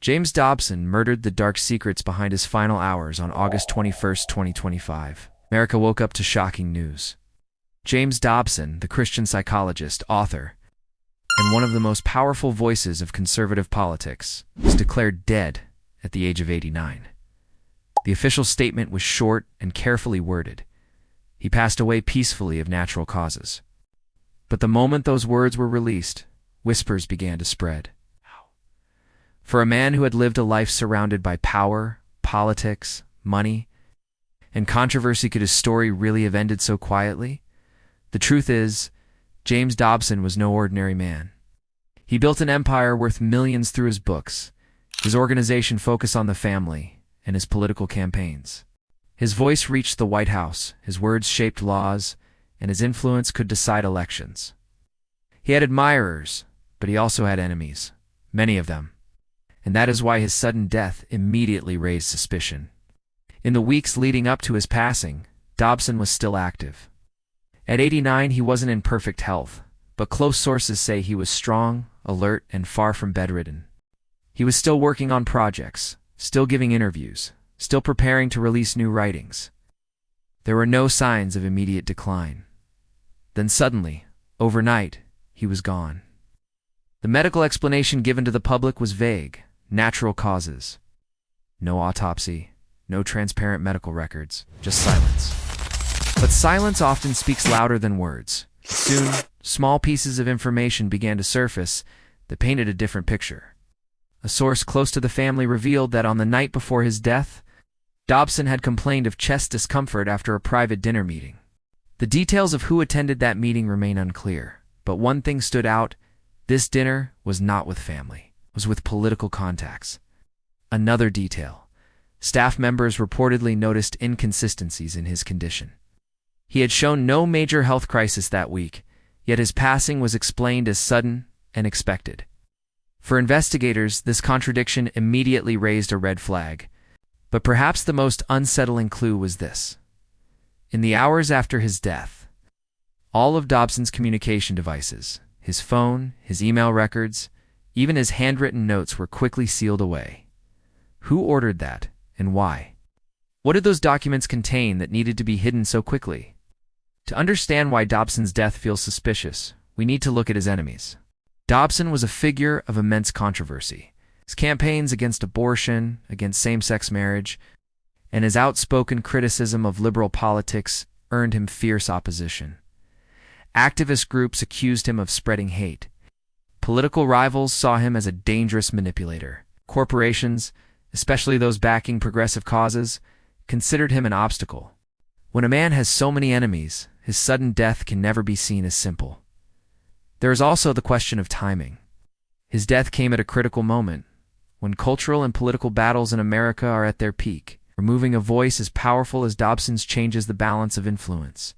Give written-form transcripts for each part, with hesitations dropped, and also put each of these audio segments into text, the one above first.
James Dobson murdered the dark secrets behind his final hours on August 21st, 2025. America woke up to shocking news. James Dobson, the Christian psychologist, author, and one of the most powerful voices of conservative politics, was declared dead at the age of 89. The official statement was short and carefully worded. He passed away peacefully of natural causes. But the moment those words were released, whispers began to spread. For a man who had lived a life surrounded by power, politics, money, and controversy, could his story really have ended so quietly? The truth is, James Dobson was no ordinary man. He built an empire worth millions through his books. His organization focused on the family and his political campaigns. His voice reached the White House, his words shaped laws, and his influence could decide elections. He had admirers, but he also had enemies, many of them. And that is why his sudden death immediately raised suspicion. In the weeks leading up to his passing, Dobson was still active. At 89, he wasn't in perfect health, but close sources say he was strong, alert, and far from bedridden. He was still working on projects, still giving interviews, still preparing to release new writings. There were no signs of immediate decline. Then suddenly, overnight, he was gone. The medical explanation given to the public was vague: natural causes. No autopsy, no transparent medical records, just silence. But silence often speaks louder than words. Soon, small pieces of information began to surface that painted a different picture. A source close to the family revealed that on the night before his death, Dobson had complained of chest discomfort after a private dinner meeting. The details of who attended that meeting remain unclear, but one thing stood out: this dinner was not with family, it was with political contacts. Another detail: staff members reportedly noticed inconsistencies in his condition. He had shown no major health crisis that week, yet his passing was explained as sudden and expected. For investigators, this contradiction immediately raised a red flag. But perhaps the most unsettling clue was this. In the hours after his death, all of Dobson's communication devices, his phone, his email records, even his handwritten notes were quickly sealed away. Who ordered that, and why? What did those documents contain that needed to be hidden so quickly? To understand why Dobson's death feels suspicious, we need to look at his enemies. Dobson was a figure of immense controversy. His campaigns against abortion, against same-sex marriage, and his outspoken criticism of liberal politics earned him fierce opposition. Activist groups accused him of spreading hate. Political rivals saw him as a dangerous manipulator. Corporations, especially those backing progressive causes, considered him an obstacle. When a man has so many enemies, his sudden death can never be seen as simple. There is also the question of timing. His death came at a critical moment, when cultural and political battles in America are at their peak. Removing a voice as powerful as Dobson's changes the balance of influence.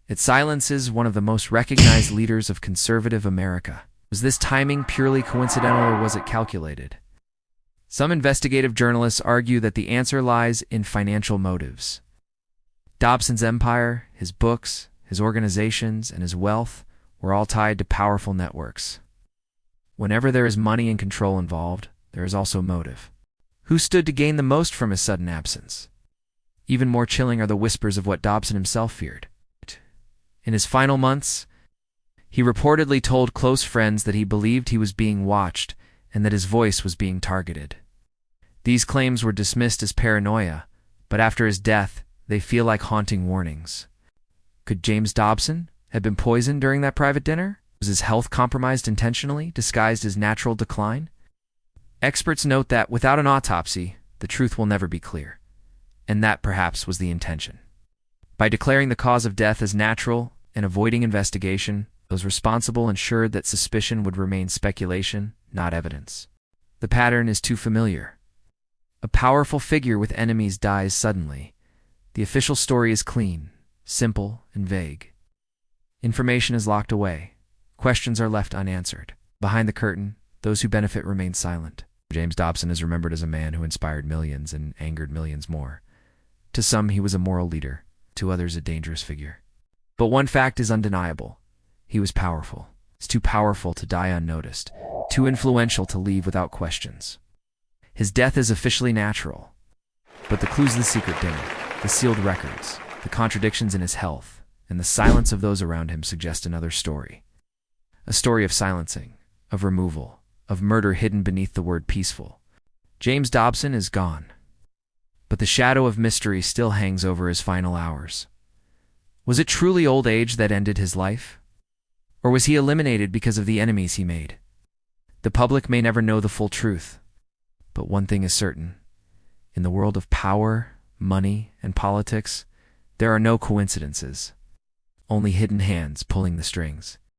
It silences one of the most recognized leaders of conservative America. Was this timing purely coincidental, or was it calculated? Some investigative journalists argue that the answer lies in financial motives. Dobson's empire, his books, his organizations, and his wealth were all tied to powerful networks. Whenever there is money and control involved, there is also motive. Who stood to gain the most from his sudden absence? Even more chilling are the whispers of what Dobson himself feared. In his final months, he reportedly told close friends that he believed he was being watched and that his voice was being targeted. These claims were dismissed as paranoia, but after his death, they feel like haunting warnings. Could James Dobson have been poisoned during that private dinner? Was his health compromised intentionally, disguised as natural decline? Experts note that without an autopsy, the truth will never be clear, and that perhaps was the intention. By declaring the cause of death as natural and avoiding investigation, those responsible ensured that suspicion would remain speculation, not evidence. The pattern is too familiar. A powerful figure with enemies dies suddenly. The official story is clean, simple, and vague. Information is locked away. Questions are left unanswered. Behind the curtain, those who benefit remain silent. James Dobson is remembered as a man who inspired millions and angered millions more. To some, he was a moral leader. To others, a dangerous figure. But one fact is undeniable. He was powerful. He's too powerful to die unnoticed. Too influential to leave without questions. His death is officially natural. But the clues to the secret dinner, the sealed records, the contradictions in his health, and the silence of those around him suggest another story. A story of silencing, of removal, of murder hidden beneath the word peaceful. James Dobson is gone, but the shadow of mystery still hangs over his final hours. Was it truly old age that ended his life? Or was he eliminated because of the enemies he made? The public may never know the full truth, but one thing is certain. In the world of power, money, and politics, there are no coincidences, only hidden hands pulling the strings.